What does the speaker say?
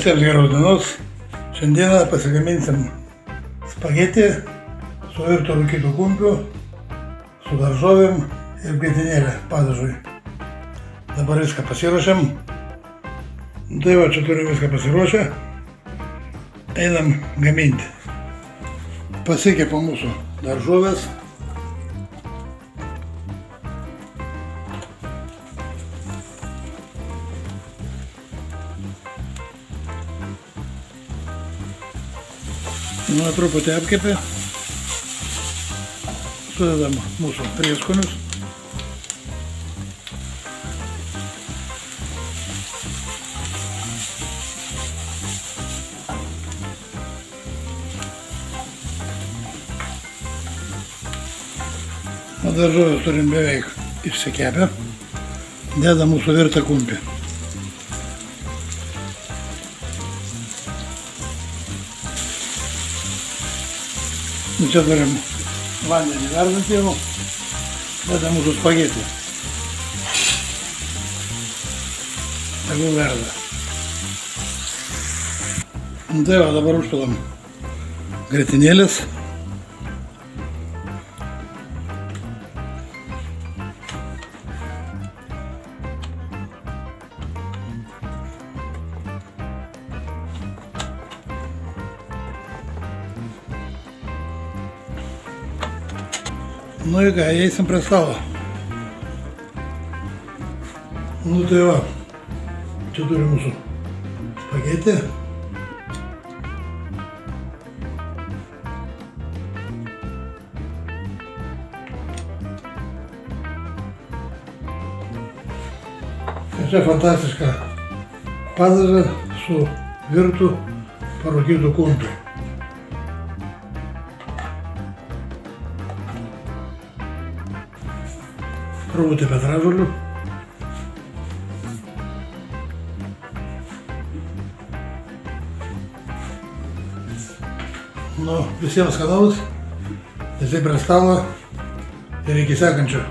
Visiems geros dienos. Šiandieną pasigaminsim spagetį su virto rūkytų kumpių, su daržovėm ir grietinėlė padažui. Dabar viską pasiruošiam. Tai va, čia turim viską pasiruošę. Einam gaminti. Pasikepam mūsų daržovės. Nu, truputį apkepė. Sudedam mūsų prieskonius. Daržovės turim beveik išsikepę. Dedam mūsų virtą kumpį. Čia turim vandenį verdant jau. Dedam mūsų spagetį. Tegul verda. Tai va, dabar užpilam grietinėlės. Nu ir ką, eisim prie stalo. Nu tai va, čia turim mūsų spagetį. Ir čia fantastiška padaža su virtu parūkytų kumpių. Truputį petražolių. Nu, visiems skanaus, visi prie stalo ir iki sekančio.